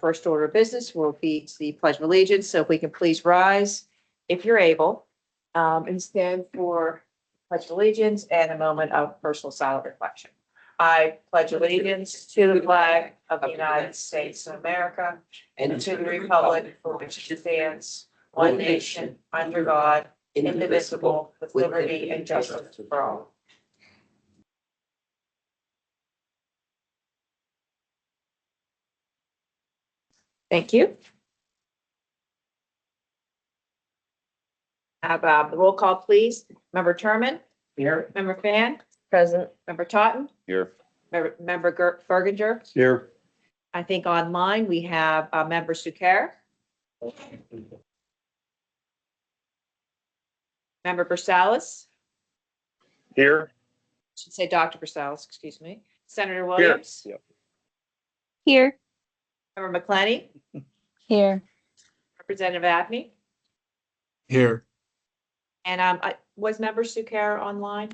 first order of business will be the Pledge of Allegiance. So if we can please rise, if you're able, and stand for Pledge of Allegiance and a moment of personal silent reflection. I pledge allegiance to the flag of the United States of America and to the republic for which it stands, one nation, under God, indivisible, with liberty and justice for all. Thank you. Have the roll call, please. Member Turman. Here. Member Fan. Present. Member Totten. Here. Member Berginger. Here. I think online we have Member Suker. Member Bersalis. Here. Should say Dr. Bersalis, excuse me. Senator Williams. Yep. Here. Member McClenny. Here. Representative Abney. Here. And was Member Suker online?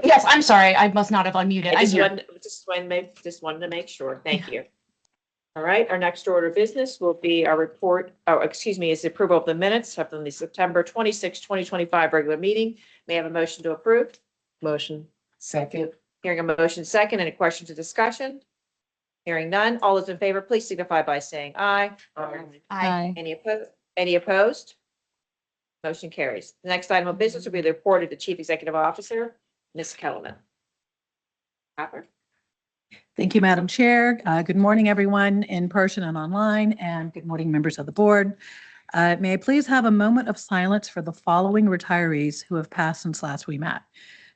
Yes, I'm sorry. I must not have unmuted. I'm here. Just wanted to make sure. Thank you. All right, our next order of business will be our report, is the approval of the minutes from the September 26, 2025 regular meeting. May I have a motion to approve? Motion. Second. Hearing a motion second, any questions or discussion? Hearing none, all those in favor, please signify by saying aye. Aye. Any opposed? Motion carries. The next item of business will be the report of the Chief Executive Officer, Ms. Kellerman. Hopper. Thank you, Madam Chair. Good morning, everyone in person and online, and good morning, members of the board. May I please have a moment of silence for the following retirees who have passed since last we met.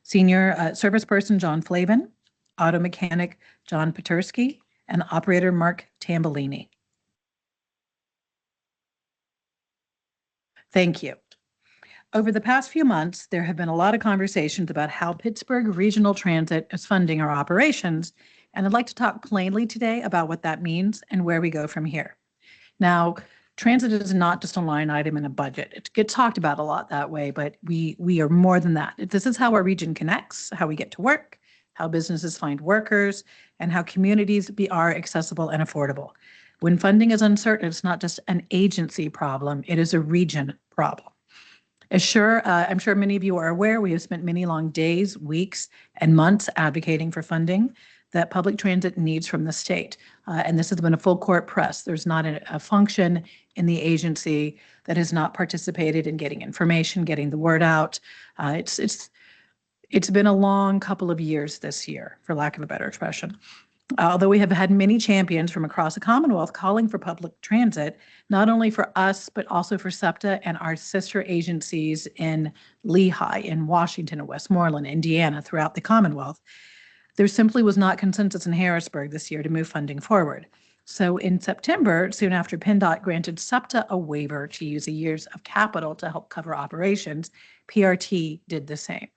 Senior Service Person John Flavin, Auto Mechanic John Petersky, and Operator Mark Tambellini. Thank you. Over the past few months, there have been a lot of conversations about how Pittsburgh Regional Transit is funding our operations, and I'd like to talk plainly today about what that means and where we go from here. Now, transit is not just a line item in a budget. It gets talked about a lot that way, but we are more than that. This is how our region connects, how we get to work, how businesses find workers, and how communities are accessible and affordable. When funding is uncertain, it's not just an agency problem, it is a region problem. I'm sure many of you are aware, we have spent many long days, weeks, and months advocating for funding that public transit needs from the state. And this has been a full court press. There's not a function in the agency that has not participated in getting information, getting the word out. It's been a long couple of years this year, for lack of a better expression. Although we have had many champions from across the Commonwealth calling for public transit, not only for us, but also for SEPTA and our sister agencies in Lehigh, in Washington, and Westmoreland, Indiana, throughout the Commonwealth, there simply was not consensus in Harrisburg this year to move funding forward. So in September, soon after PennDOT granted SEPTA a waiver to use a year's of capital to help cover operations, PRT did the same.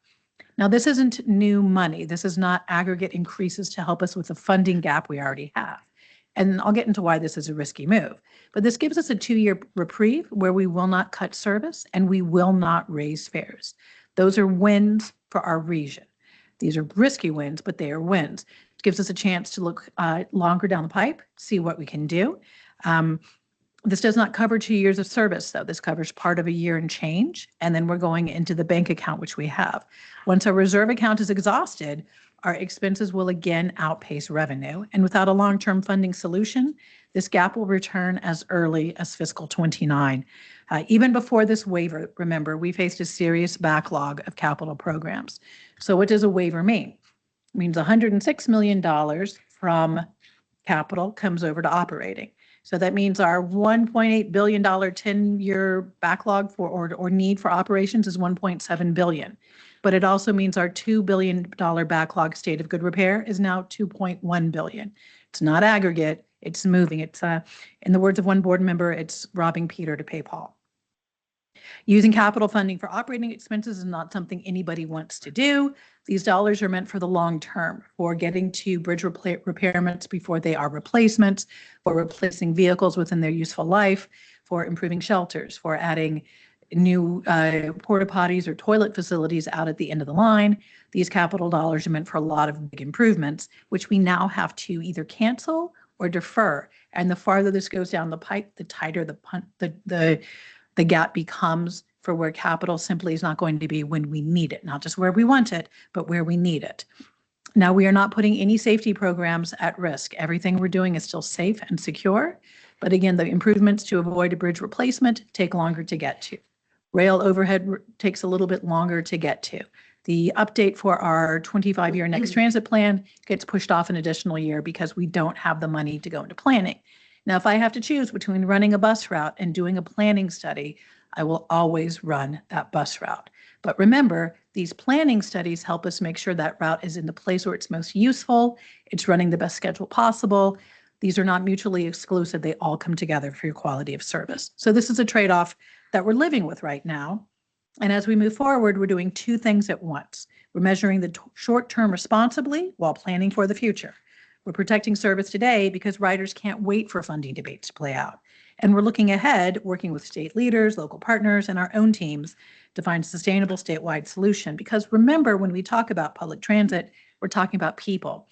Now, this isn't new money. This is not aggregate increases to help us with the funding gap we already have. And I'll get into why this is a risky move. But this gives us a 2-year reprieve where we will not cut service and we will not raise fares. Those are wins for our region. These are risky wins, but they are wins. It gives us a chance to look longer down the pipe, see what we can do. This does not cover 2 years of service, though. This covers part of a year and change, and then we're going into the bank account, which we have. Once our reserve account is exhausted, our expenses will again outpace revenue. And without a long-term funding solution, this gap will return as early as fiscal 29. Even before this waiver, remember, we faced a serious backlog of capital programs. So what does a waiver mean? It means $106 million from capital comes over to operating. So that means our $1.8 billion 10-year backlog or need for operations is $1.7 billion. But it also means our $2 billion backlog state of good repair is now $2.1 billion. It's not aggregate, it's moving. It's, in the words of one board member, it's robbing Peter to pay Paul. Using capital funding for operating expenses is not something anybody wants to do. These dollars are meant for the long term, for getting to bridge repairments before they are replacements, for replacing vehicles within their useful life, for improving shelters, for adding new porta potties or toilet facilities out at the end of the line. These capital dollars are meant for a lot of big improvements, which we now have to either cancel or defer. And the farther this goes down the pipe, the tighter the gap becomes for where capital simply is not going to be when we need it, not just where we want it, but where we need it. Now, we are not putting any safety programs at risk. Everything we're doing is still safe and secure. But again, the improvements to avoid a bridge replacement take longer to get to. Rail overhead takes a little bit longer to get to. The update for our 25-year next transit plan gets pushed off an additional year because we don't have the money to go into planning. Now, if I have to choose between running a bus route and doing a planning study, I will always run that bus route. But remember, these planning studies help us make sure that route is in the place where it's most useful, it's running the best schedule possible. These are not mutually exclusive. They all come together for your quality of service. So this is a trade-off that we're living with right now. And as we move forward, we're doing two things at once. We're measuring the short term responsibly while planning for the future. We're protecting service today because riders can't wait for funding debates to play out. And we're looking ahead, working with state leaders, local partners, and our own teams to find a sustainable statewide solution. Because remember, when we talk about public transit, we're talking about people,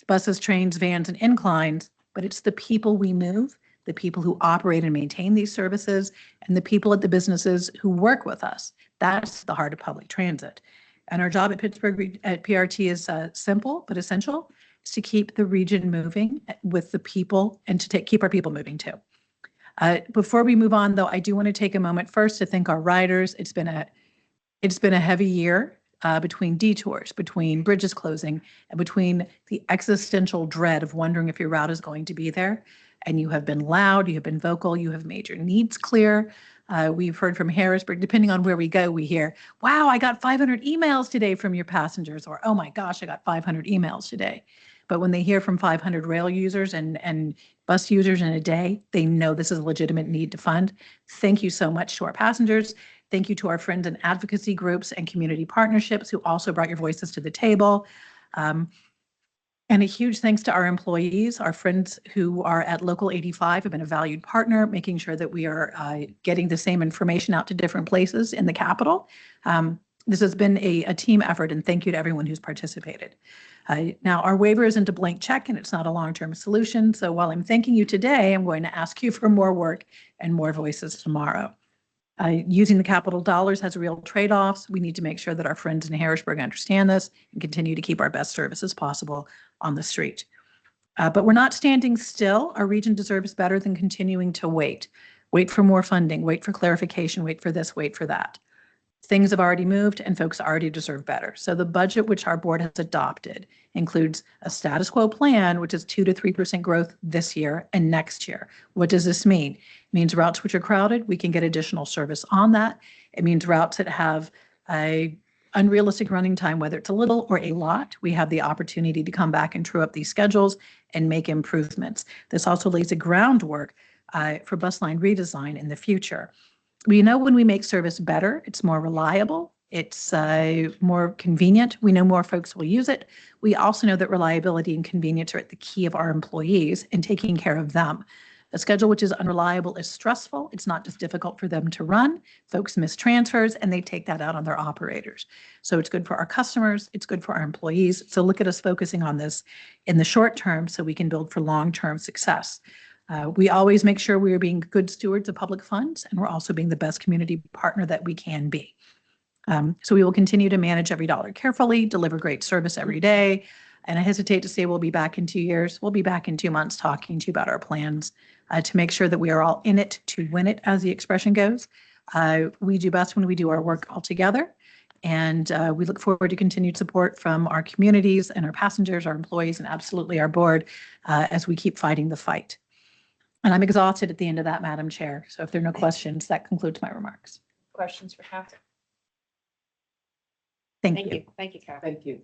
buses, trains, vans, and inclines, but it's the people we move, the people who operate and maintain these services, and the people at the businesses who work with us. That's the heart of public transit. And our job at Pittsburgh at PRT is simple but essential. It's to keep the region moving with the people and to keep our people moving too. Before we move on, though, I do want to take a moment first to thank our riders. It's been a heavy year between detours, between bridges closing, and between the existential dread of wondering if your route is going to be there. And you have been loud, you have been vocal, you have made your needs clear. We've heard from Harrisburg, depending on where we go, we hear, wow, I got 500 emails today from your passengers, or oh my gosh, I got 500 emails today. But when they hear from 500 rail users and bus users in a day, they know this is a legitimate need to fund. Thank you so much to our passengers. Thank you to our friends and advocacy groups and community partnerships who also brought your voices to the table. And a huge thanks to our employees, our friends who are at Local 85 have been a valued partner, making sure that we are getting the same information out to different places in the Capitol. This has been a team effort, and thank you to everyone who's participated. Now, our waiver isn't a blank check, and it's not a long-term solution. So while I'm thanking you today, I'm going to ask you for more work and more voices tomorrow. Using the capital dollars has real trade-offs. We need to make sure that our friends in Harrisburg understand this and continue to keep our best services possible on the street. But we're not standing still. Our region deserves better than continuing to wait. Wait for more funding, wait for clarification, wait for this, wait for that. Things have already moved and folks already deserve better. So the budget which our board has adopted includes a status quo plan, which is 2 to 3% growth this year and next year. What does this mean? It means routes which are crowded, we can get additional service on that. It means routes that have a unrealistic running time, whether it's a little or a lot, we have the opportunity to come back and true up these schedules and make improvements. This also lays a groundwork for bus line redesign in the future. We know when we make service better, it's more reliable, it's more convenient. We know more folks will use it. We also know that reliability and convenience are at the key of our employees and taking care of them. A schedule which is unreliable is stressful. It's not just difficult for them to run. Folks miss transfers and they take that out on their operators. So it's good for our customers. It's good for our employees. So look at us focusing on this in the short term so we can build for long-term success. We always make sure we are being good stewards of public funds, and we're also being the best community partner that we can be. So we will continue to manage every dollar carefully, deliver great service every day. And I hesitate to say we'll be back in 2 years. We'll be back in 2 months talking to you about our plans to make sure that we are all in it to win it, as the expression goes. We do best when we do our work all together. And we look forward to continued support from our communities and our passengers, our employees, and absolutely our board as we keep fighting the fight. And I'm exhausted at the end of that, Madam Chair. So if there are no questions, that concludes my remarks. Questions for Catherine? Thank Thank you. you. Thank you, Catherine. Thank you.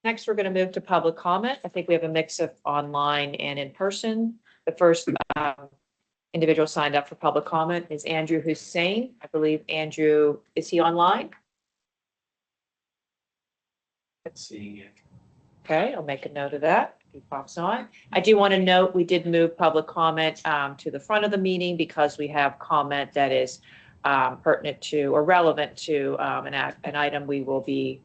Next, we're going to move to public comment. I think we have a mix of online and in person. The first individual signed up for public comment is Andrew Hussein. I believe Andrew, is he online? Let's see. Okay, I'll make a note of that. He pops on. I do want to note, we did move public comment to the front of the meeting because we have comment that is relevant to an item we will be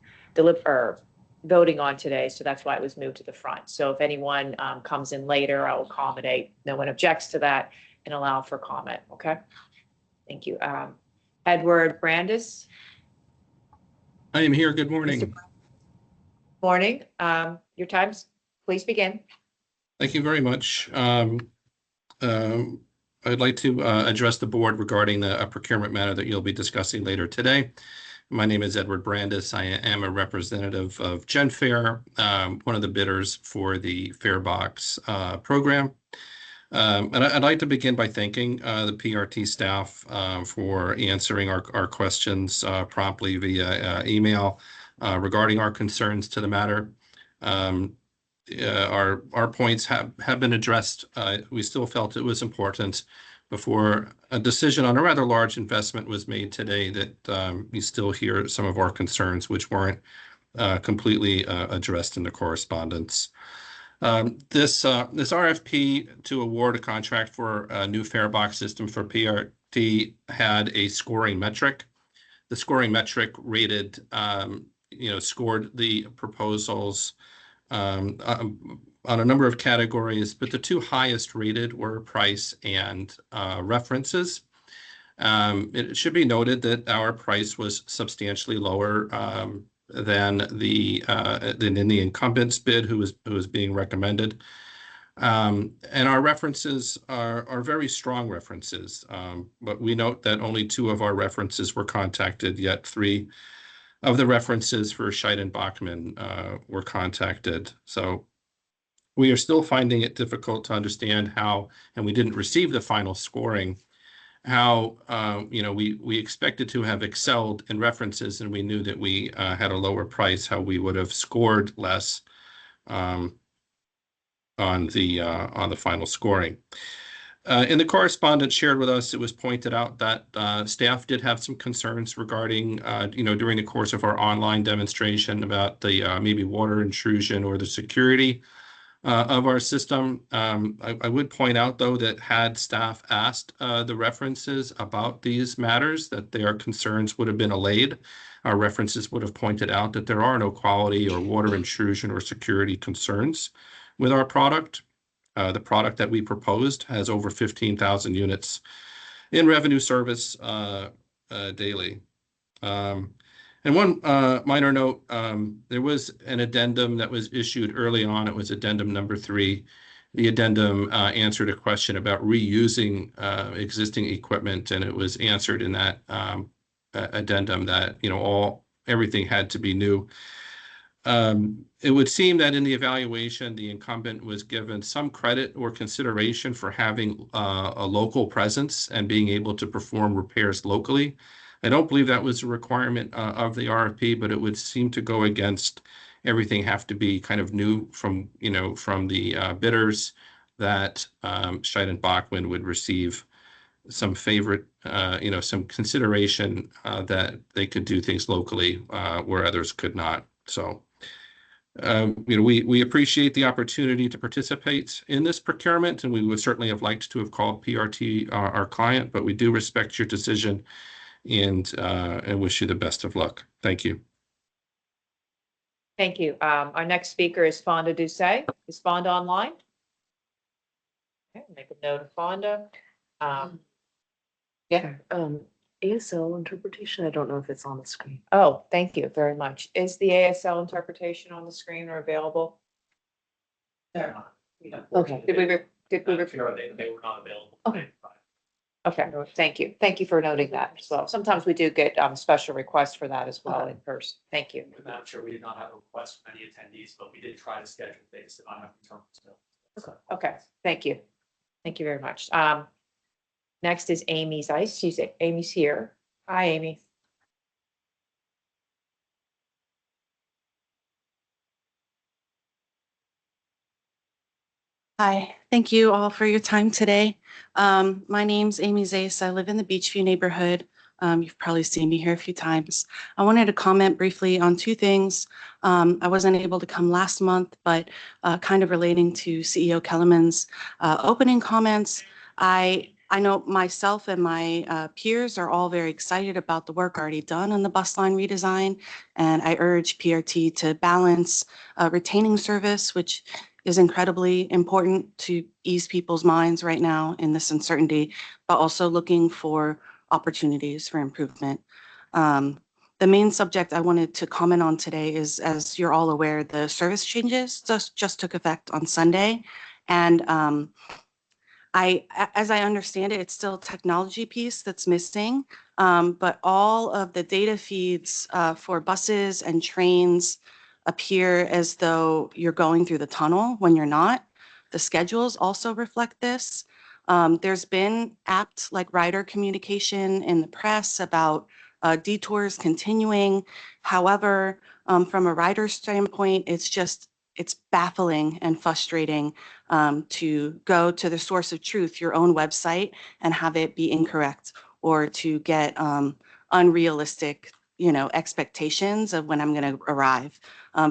voting on today, so that's why it was moved to the front. So if anyone comes in later, I will accommodate. No one objects to that and allow for comment, okay? Thank you. Edward Brandis, I am here. Good morning. morning. Your times, please begin. Thank you very much. I'd like to address the board regarding a procurement matter that you'll be discussing later today. My name is Edward Brandis. I am a representative of GenFair, one of the bidders for the Farebox program. And I'd like to begin by thanking the PRT staff for answering our questions promptly via email regarding our concerns to the matter. Our points have been addressed. We still felt it was important before a decision on a rather large investment was made today that we still hear some of our concerns, which weren't completely addressed in the correspondence. This RFP to award a contract for a new Farebox system for PRT had a scoring metric. The scoring metric rated, scored the proposals on a number of categories, but the two highest rated were price and references. It should be noted that our price was substantially lower than in the incumbent's bid who was being recommended. And our references are very strong references, but we note that only 2 of our references were contacted, yet 3 of the references for Scheid and Bachmann were contacted. So we are still finding it difficult to understand how, and we didn't receive the final scoring, how we expected to have excelled in references, and we knew that we had a lower price, how we would have scored less on the final scoring. In the correspondence shared with us, it was pointed out that staff did have some concerns regarding, during the course of our online demonstration about the maybe water intrusion or the security of our system. I would point out, though, that had staff asked the references about these matters, that their concerns would have been allayed. Our references would have pointed out that there are no quality or water intrusion or security concerns with our product. The product that we proposed has over 15,000 units in revenue service daily. And one minor note, there was an addendum that was issued early on. It was addendum number 3. The addendum answered a question about reusing existing equipment, and it was answered in that addendum that everything had to be new. It would seem that in the evaluation, the incumbent was given some credit or consideration for having a local presence and being able to perform repairs locally. I don't believe that was a requirement of the RFP, but it would seem to go against everything have to be kind of new from the bidders, that Scheid and Bachmann would receive some some consideration that they could do things locally where others could not. So, we appreciate the opportunity to participate in this procurement, and we would certainly have liked to have called PRT our client, but we do respect your decision and wish you the best of luck. Thank you. Thank you. Our next speaker is Fonda Doucet. Is Fonda online? Okay, make a note of Fonda. Yeah. ASL interpretation, I don't know if it's on the screen. Oh, thank you very much. Is the ASL interpretation on the screen or available? They're not. Okay. Did we? They were not available. Okay. Okay, thank you. Thank you for noting that as well. Sometimes we do get special requests for that as well in person. Thank you. I'm sure we did not have a request from any attendees, but we did try to schedule things that I have interpreted. Okay, thank you. Thank you very much. Next is Amy Zeiss. Amy's here. Hi, Amy. Hi, thank you all for your time today. My name's Amy Zeiss. I live in the Beachview neighborhood. You've probably seen me here a few times. I wanted to comment briefly on 2 things. I wasn't able to come last month, but kind of relating to CEO Kellerman's opening comments. I I know myself and my peers are all very excited about the work already done on the bus line redesign. And I urge PRT to balance retaining service, which is incredibly important to ease people's minds right now in this uncertainty, but also looking for opportunities for improvement. The main subject I wanted to comment on today is, as you're all aware, the service changes just took effect on Sunday. And as I understand it, it's still a technology piece that's missing, but all of the data feeds for buses and trains appear as though you're going through the tunnel when you're not. The schedules also reflect this. There's been apt like rider communication in the press about detours continuing. However, from a rider standpoint, it's baffling and frustrating to go to the source of truth, your own website, and have it be incorrect, or to get unrealistic, expectations of when I'm going to arrive.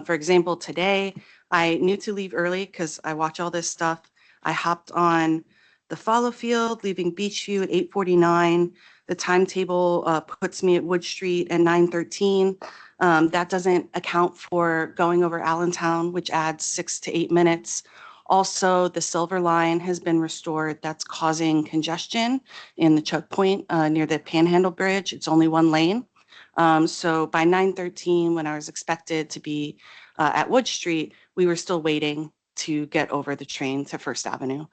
For example, today I knew to leave early because I watch all this stuff. I hopped on the follow field, leaving Beachview at 8:49. The timetable puts me at Wood Street at 9:13. That doesn't account for going over Allentown, which adds 6 to 8 minutes. Also, the Silver Line has been restored. That's causing congestion in the choke point near the Panhandle Bridge. It's only one lane. So by 9:13, when I was expected to be at Wood Street, we were still waiting to get over the train to First Avenue.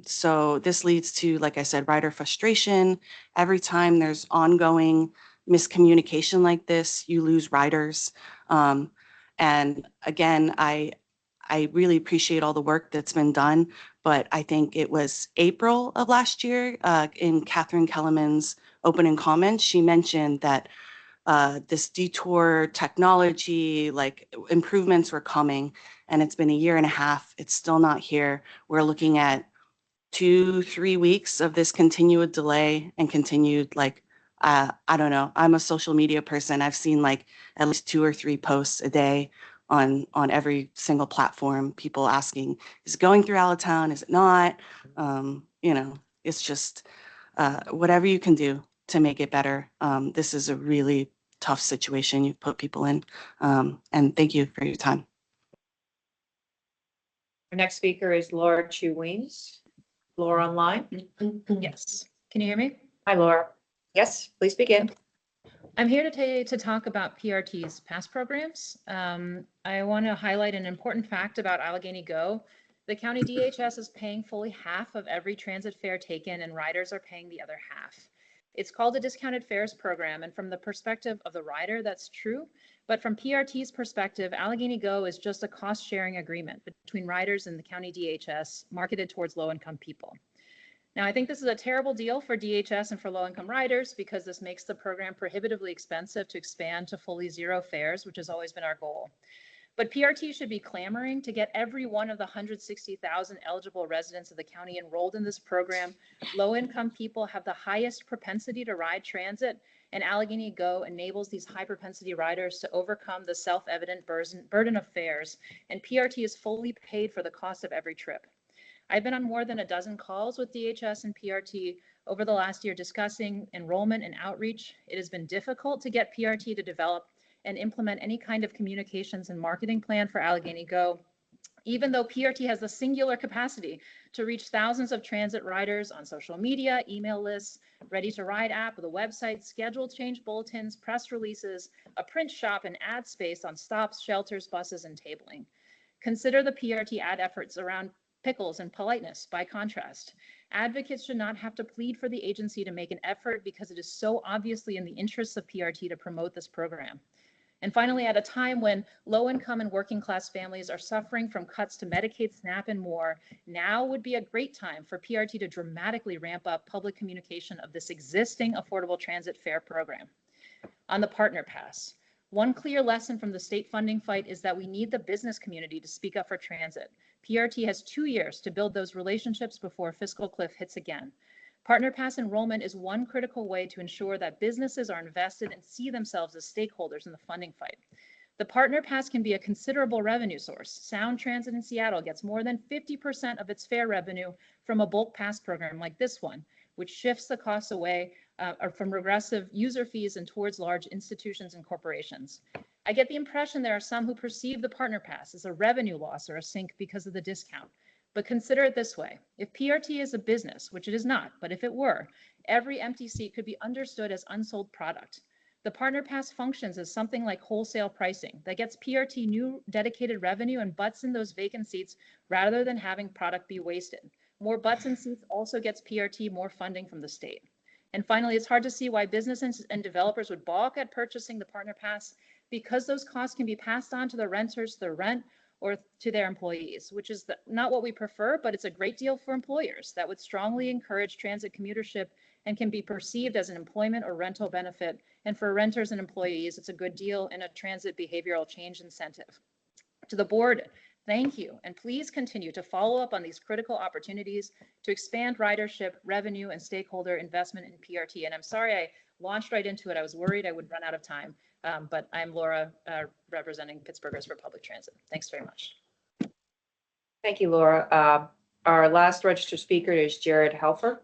So this leads to, like I said, rider frustration. Every time there's ongoing miscommunication like this, you lose riders. And again, I really appreciate all the work that's been done, but I think it was April of last year in Catherine Kellerman's opening comments, she mentioned that this detour technology, like improvements were coming, and it's been a year and a half. It's still not here. We're looking at 2-3 weeks of this continued delay and continued I don't know. I'm a social media person. I've seen like at least 2 or 3 posts a day on every single platform, people asking, is it going through Allentown? Is it not? It's just whatever you can do to make it better. This is a really tough situation you've put people in. And thank you for your time. Our next speaker is Laura Chu Weems. Laura online. Yes. Can you hear me? Hi, Laura. Yes, please begin. I'm here today to talk about PRT's past programs. I want to highlight an important fact about Allegheny Go. The county DHS is paying fully half of every transit fare taken, and riders are paying the other half. It's called a discounted fares program, and from the perspective of the rider, that's true. But from PRT's perspective, Allegheny Go is just a cost-sharing agreement between riders and the county DHS marketed towards low-income people. Now, I think this is a terrible deal for DHS and for low-income riders because this makes the program prohibitively expensive to expand to fully zero fares, which has always been our goal. But PRT should be clamoring to get every one of the 160,000 eligible residents of the county enrolled in this program. Low-income people have the highest propensity to ride transit, and Allegheny Go enables these high-propensity riders to overcome the self-evident burden of fares, and PRT is fully paid for the cost of every trip. I've been on more than a dozen calls with DHS and PRT over the last year discussing enrollment and outreach. It has been difficult to get PRT to develop and implement any kind of communications and marketing plan for Allegheny Go, even though PRT has the singular capacity to reach thousands of transit riders on social media, email lists, Ready to Ride app, the website, schedule change bulletins, press releases, a print shop, and ad space on stops, shelters, buses, and tabling. Consider the PRT ad efforts around pickles and politeness. By contrast, advocates should not have to plead for the agency to make an effort because it is so obviously in the interests of PRT to promote this program. And finally, at a time when low-income and working-class families are suffering from cuts to Medicaid, SNAP, and more, now would be a great time for PRT to dramatically ramp up public communication of this existing affordable transit fare program. On the Partner Pass, one clear lesson from the state funding fight is that we need the business community to speak up for transit. PRT has 2 years to build those relationships before a fiscal cliff hits again. Partner Pass enrollment is one critical way to ensure that businesses are invested and see themselves as stakeholders in the funding fight. The Partner Pass can be a considerable revenue source. Sound Transit in Seattle gets more than 50% of its fare revenue from a bulk pass program like this one, which shifts the costs away or from regressive user fees and towards large institutions and corporations. I get the impression there are some who perceive the partner pass as a revenue loss or a sink because of the discount. But consider it this way. If PRT is a business, which it is not, but if it were, every empty seat could be understood as unsold product. The partner pass functions as something like wholesale pricing that gets PRT new dedicated revenue and butts in those vacant seats rather than having product be wasted. More butts in seats also gets PRT more funding from the state. And finally, it's hard to see why businesses and developers would balk at purchasing the partner pass because those costs can be passed on to the renters, their rent, or to their employees, which is not what we prefer, but it's a great deal for employers that would strongly encourage transit commutership and can be perceived as an employment or rental benefit. And for renters and employees, it's a good deal and a transit behavioral change incentive. To the board, thank you, and please continue to follow up on these critical opportunities to expand ridership, revenue, and stakeholder investment in PRT. And I'm sorry I launched right into it. I was worried I would run out of time, but I'm Laura, representing Pittsburghers for Public Transit. Thanks very much. Thank you, Laura. Our last registered speaker is Jared Helfer.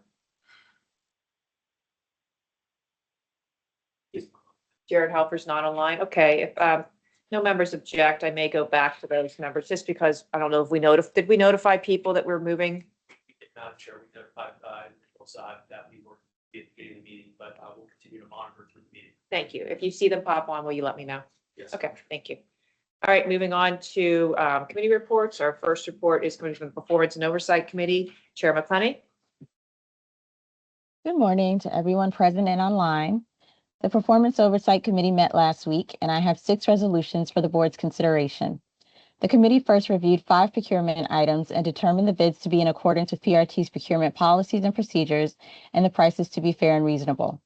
Jared Helfer's not online. Okay, if no members object, I may go back to those members just because I don't know if we did we notify people that we're moving? Madam Chair, we notified both sides that we were getting the meeting, but we'll continue to monitor through the meeting. Thank you. If you see them pop on, will you let me know? Yes. Okay, thank you. All right, moving on to committee reports. Our first report is coming from the Performance and Oversight Committee. Chair McClenny. Good morning to everyone present and online. The Performance Oversight Committee met last week, and I have 6 resolutions for the board's consideration. The committee first reviewed 5 procurement items and determined the bids to be in accordance with PRT's procurement policies and procedures and the prices to be fair and reasonable.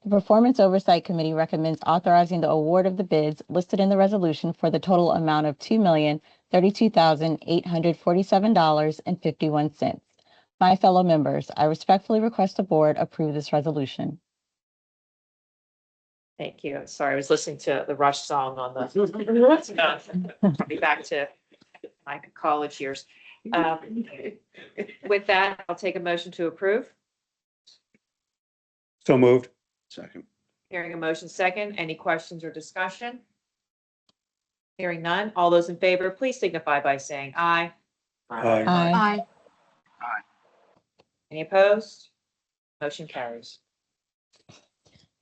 The Performance Oversight Committee recommends authorizing the award of the bids listed in the resolution for the total amount of $2,032,847.51. My fellow members, I respectfully request the board approve this resolution. Thank you. Sorry, I was listening to the Rush song on the. Probably back to my college years. With that, I'll take a motion to approve. So moved. Second. Hearing a motion second. Any questions or discussion? Hearing none. All those in favor, please signify by saying aye. Aye. Aye. Any opposed? Motion carries.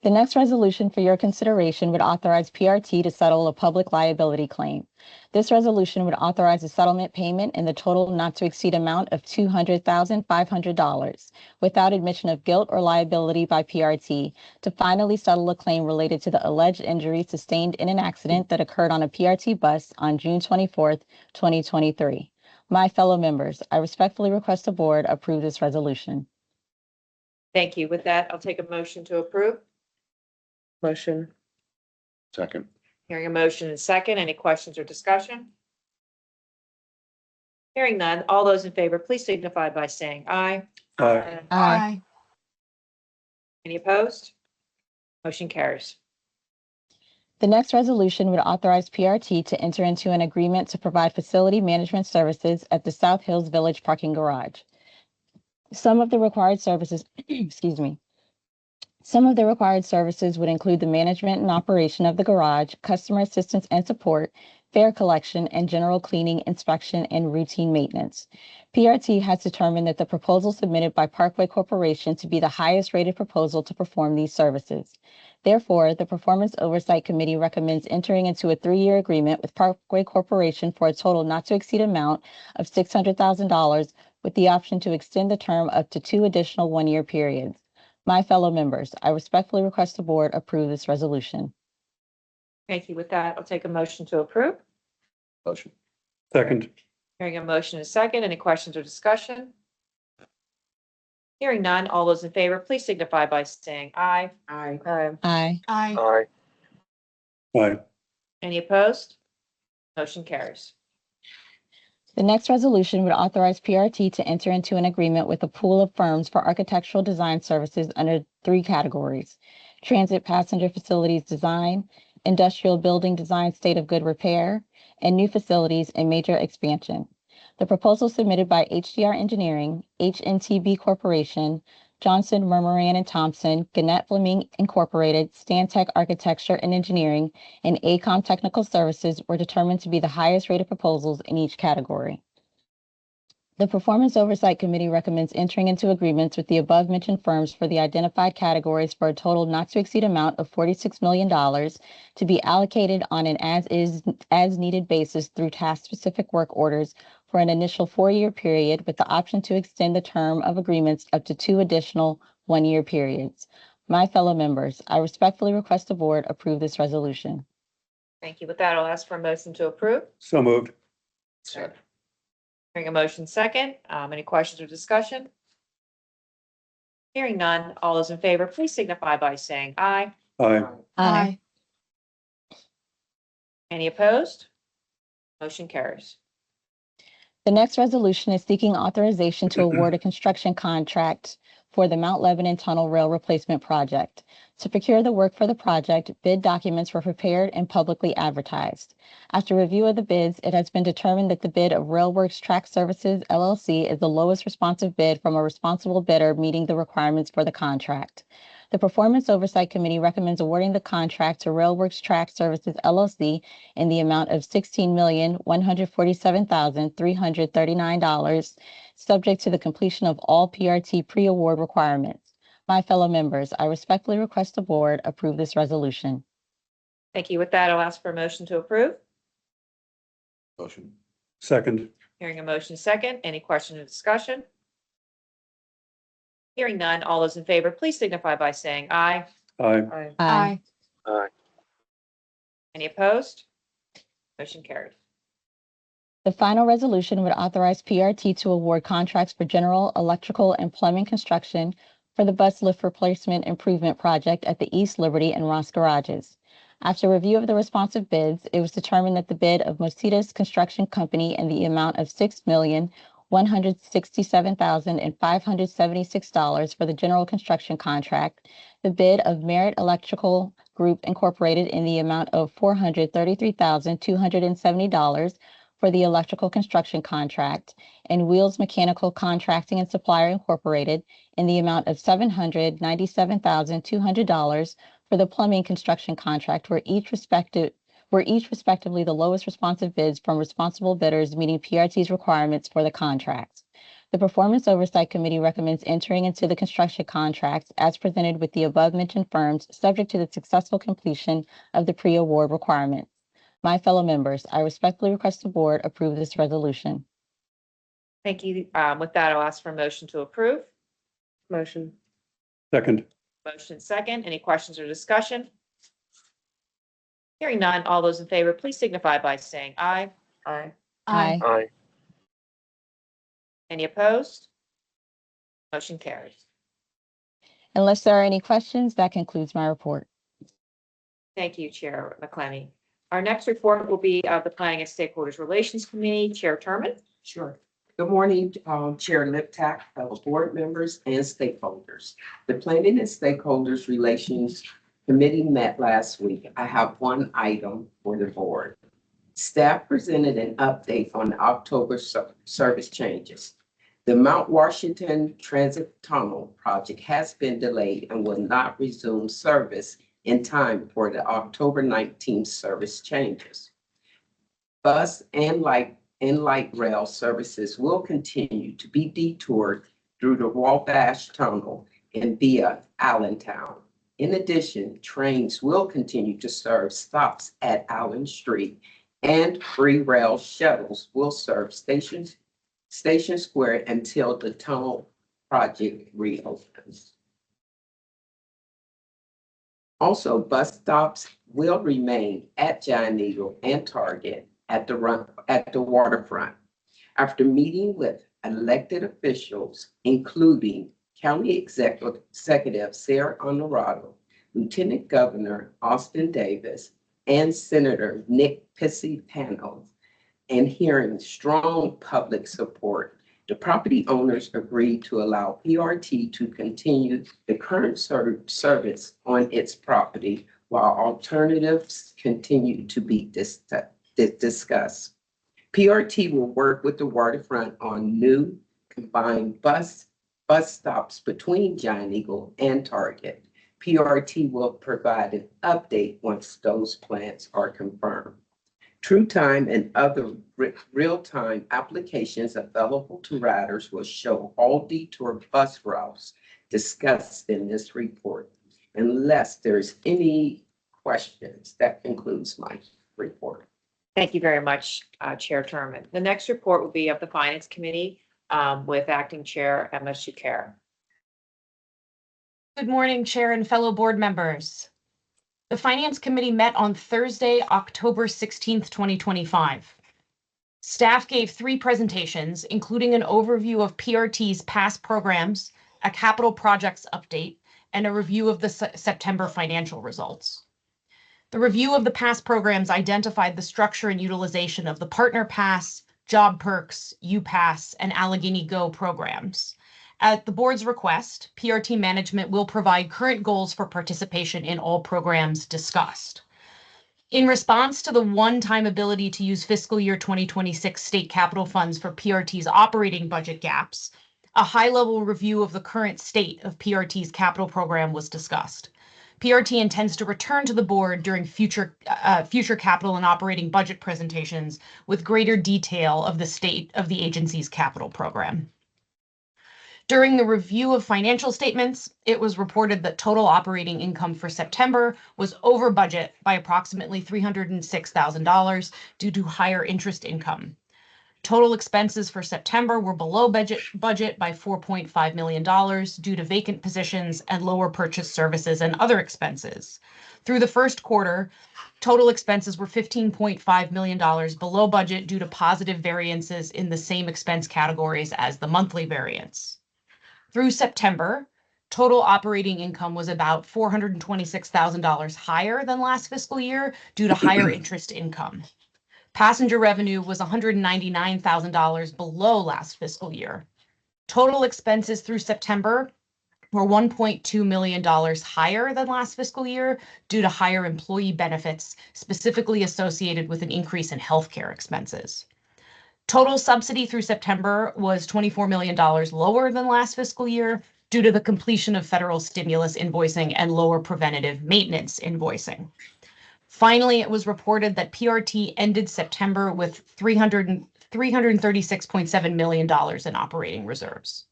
The next resolution for your consideration would authorize PRT to settle a public liability claim. This resolution would authorize a settlement payment in the total not to exceed amount of $200,500 without admission of guilt or liability by PRT to finally settle a claim related to the alleged injury sustained in an accident that occurred on a PRT bus on June 24th, 2023. My fellow members, I respectfully request the board approve this resolution. Thank you. With that, I'll take a motion to approve. Motion. Second. Hearing a motion and second. Any questions or discussion? Hearing none. All those in favor, please signify by saying aye. Aye. Aye. Any opposed? Motion carries. The next resolution would authorize PRT to enter into an agreement to provide facility management services at the South Hills Village Parking Garage. Some of the required services, Some of the required services would include the management and operation of the garage, customer assistance and support, fare collection, and general cleaning, inspection, and routine maintenance. PRT has determined that the proposal submitted by Parkway Corporation to be the highest rated proposal to perform these services. Therefore, the Performance Oversight Committee recommends entering into a 3-year agreement with Parkway Corporation for a total not to exceed amount of $600,000 with the option to extend the term up to 2 additional 1-year periods. My fellow members, I respectfully request the board approve this resolution. Thank you. With that, I'll take a motion to approve. Motion. Second. Hearing a motion and second. Any questions or discussion? Hearing none. All those in favor, please signify by saying aye. Aye. Aye. Aye. Aye. Any opposed? Motion carries. The next resolution would authorize PRT to enter into an agreement with a pool of firms for architectural design services under 3 categories: transit passenger facilities design, industrial building design state of good repair, and new facilities and major expansion. The proposal submitted by HDR Engineering, HNTB Corporation, Johnson, Murmuran and Thompson, Gannett Fleming Incorporated, Stantec Architecture and Engineering, and ACOM Technical Services were determined to be the highest rated proposals in each category. The Performance Oversight Committee recommends entering into agreements with the above-mentioned firms for the identified categories for a total not to exceed amount of $46 million to be allocated on an as-needed basis through task-specific work orders for an initial 4-year period with the option to extend the term of agreements up to 2 additional 1-year periods. My fellow members, I respectfully request the board approve this resolution. Thank you. With that, I'll ask for a motion to approve. So moved. Hearing a motion second. Any questions or discussion? Hearing none. All those in favor, please signify by saying aye. Aye. Any opposed? Motion carries. The next resolution is seeking authorization to award a construction contract for the Mount Lebanon Tunnel Rail Replacement Project. To procure the work for the project, bid documents were prepared and publicly advertised. After review of the bids, it has been determined that the bid of Railworks Track Services LLC is the lowest responsive bid from a responsible bidder meeting the requirements for the contract. The Performance Oversight Committee recommends awarding the contract to Railworks Track Services LLC in the amount of $16,147,339, subject to the completion of all PRT pre-award requirements. My fellow members, I respectfully request the board approve this resolution. Thank you. With that, I'll ask for a motion to approve. Motion. Second. Hearing a motion second. Any question or discussion? Hearing none. All those in favor, please signify by saying aye. Aye. Aye. Any opposed? Motion carried. The final resolution would authorize PRT to award contracts for general, electrical, and plumbing construction for the bus lift replacement improvement project at the East Liberty and Ross garages. After review of the responsive bids, it was determined that the bid of Mositas Construction Company in the amount of $6,167,576 for the general construction contract, the bid of Merit Electrical Group Incorporated in the amount of $433,270 for the electrical construction contract, and Wheels Mechanical Contracting and Supplier Incorporated in the amount of $797,200 for the plumbing construction contract, were each respectively the lowest responsive bids from responsible bidders meeting PRT's requirements for the contract. The Performance Oversight Committee recommends entering into the construction contracts as presented with the above-mentioned firms, subject to the successful completion of the pre-award requirements. My fellow members, I respectfully request the board approve this resolution. Thank you. With that, I'll ask for a motion to approve. Motion. Second. Motion second. Any questions or discussion? Hearing none. All those in favor, please signify by saying aye. Aye. Aye. Any opposed? Motion carries. Unless there are any questions, that concludes my report. Thank you, Chair McClenny. Our next report will be of the Planning and Stakeholders Relations Committee. Chair Turman. Sure. Good morning, Chair Liptak, fellow board members and stakeholders. The Planning and Stakeholders Relations Committee met last week. I have one item for the board. Staff presented an update on the October service changes. The Mount Washington Transit Tunnel project has been delayed and will not resume service in time for the October 19th service changes. Bus and light rail services will continue to be detoured through the Wabash Tunnel and via Allentown. In addition, trains will continue to serve stops at Allen Street, and free rail shuttles will serve Station Square until the tunnel project reopens. Also, bus stops will remain at Giant Eagle and Target at the waterfront. After meeting with elected officials, including County Executive Sarah Honorado, Lieutenant Governor Austin Davis, and Senator Nick Piscitano, and hearing strong public support, the property owners agreed to allow PRT to continue the current service on its property while alternatives continue to be discussed. PRT will work with the waterfront on new combined bus bus stops between Giant Eagle and Target. PRT will provide an update once those plans are confirmed. True Time and other real-time applications available to riders will show all detour bus routes discussed in this report. Unless there's any questions, that concludes my report. Thank you very much, Chair Terman. The next report will be of the Finance Committee with Acting Chair Emma Shakir. Good morning, Chair and fellow board members. The Finance Committee met on Thursday, October 16th, 2025. Staff gave 3 presentations, including an overview of PRT's past programs, a capital projects update, and a review of the September financial results. The review of the past programs identified the structure and utilization of the Partner Pass, Job Perks, UPass, and Allegheny Go programs. At the board's request, PRT management will provide current goals for participation in all programs discussed. In response to the one-time ability to use fiscal year 2026 state capital funds for PRT's operating budget gaps, a high-level review of the current state of PRT's capital program was discussed. PRT intends to return to the board during future capital and operating budget presentations with greater detail of the state of the agency's capital program. During the review of financial statements, it was reported that total operating income for September was over budget by approximately $306,000 due to higher interest income. Total expenses for September were below budget by $4.5 million due to vacant positions and lower purchase services and other expenses. Through the first quarter, total expenses were $15.5 million below budget due to positive variances in the same expense categories as the monthly variance. Through September, total operating income was about $426,000 higher than last fiscal year due to higher interest income. Passenger revenue was $199,000 below last fiscal year. Total expenses through September were $1.2 million higher than last fiscal year due to higher employee benefits, specifically associated with an increase in healthcare expenses. Total subsidy through September was $24 million lower than last fiscal year due to the completion of federal stimulus invoicing and lower preventative maintenance invoicing. Finally, it was reported that PRT ended September with $336.7 million in operating reserves.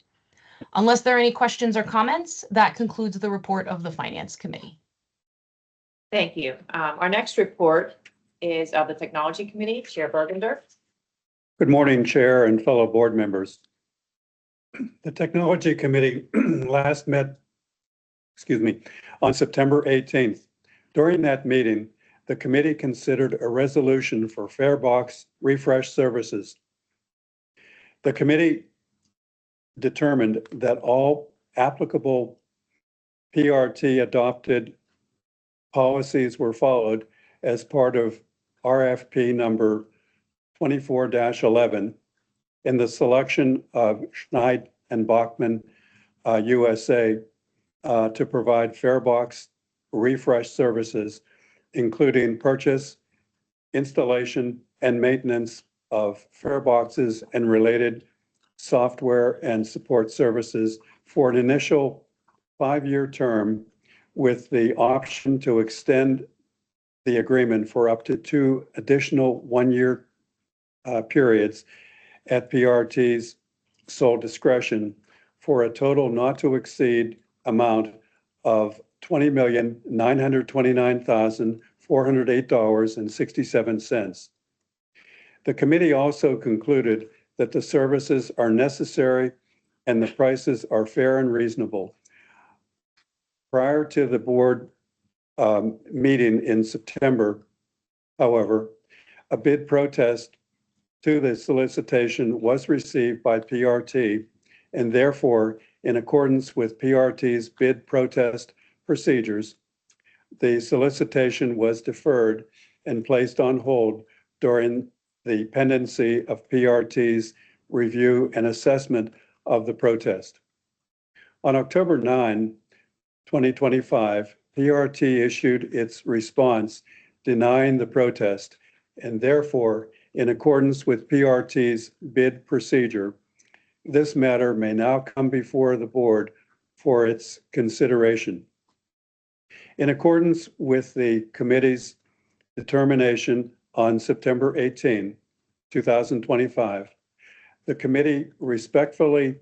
Unless there are any questions or comments, that concludes the report of the Finance Committee. Thank you. Our next report is of the Technology Committee, Chair Bergender. Good morning, Chair and fellow board members. The Technology Committee last met, on September 18th. During that meeting, the committee considered a resolution for farebox refresh services. The committee determined that all applicable PRT adopted policies were followed as part of RFP number 24-11 in the selection of Schneid and Bachman USA to provide farebox refresh services, including purchase, installation, and maintenance of fareboxes and related software and support services for an initial 5-year term with the option to extend the agreement for up to 2 additional 1-year periods at PRT's sole discretion for a total not to exceed amount of $20,929,408.67. The committee also concluded that the services are necessary and the prices are fair and reasonable. Prior to the board meeting in September, however, a bid protest to the solicitation was received by PRT, and therefore, in accordance with PRT's bid protest procedures, the solicitation was deferred and placed on hold during the pendency of PRT's review and assessment of the protest. On October 9, 2025, PRT issued its response denying the protest, and therefore, in accordance with PRT's bid procedure, this matter may now come before the board for its consideration. In accordance with the committee's determination on September 18, 2025, the committee respectfully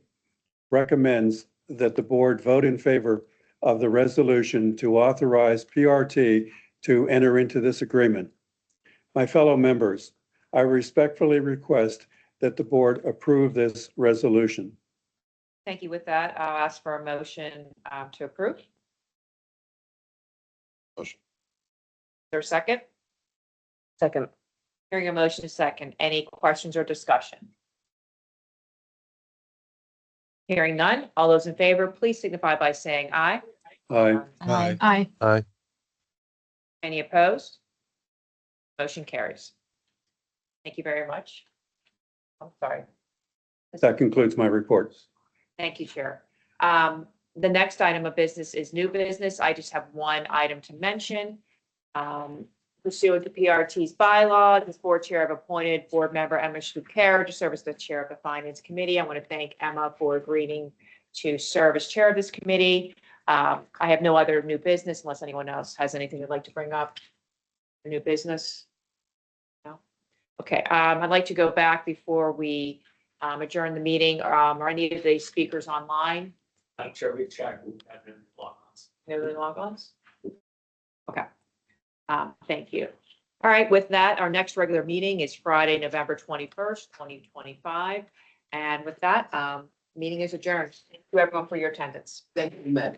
recommends that the board vote in favor of the resolution to authorize PRT to enter into this agreement. My fellow members, I respectfully request that the board approve this resolution. Thank you. With that, I'll ask for a motion to approve. Motion. Is there a second? Second. Hearing a motion is second. Any questions or discussion? Hearing none. All those in favor, please signify by saying aye. Aye. Aye. Aye. Aye. Any opposed? Motion carries. Thank you very much. I'm sorry. That concludes my report. Thank you, Chair. The next item of business is new business. I just have one item to mention. Pursuant to PRT's bylaw, the board chair have appointed board member Emma Schlucker to serve as the chair of the Finance Committee. I want to thank Emma for agreeing to serve as chair of this committee. I have no other new business unless anyone else has anything they'd like to bring up. New business? No? Okay, I'd like to go back before we adjourn the meeting. Are any of the speakers online? I'm sure we checked, we've had them log-ons. No log-ons? Okay. Thank you. All right, with that, our next regular meeting is Friday, November 21st, 2025. And with that, meeting is adjourned. Thank you everyone for your attendance. Thank you, Madam.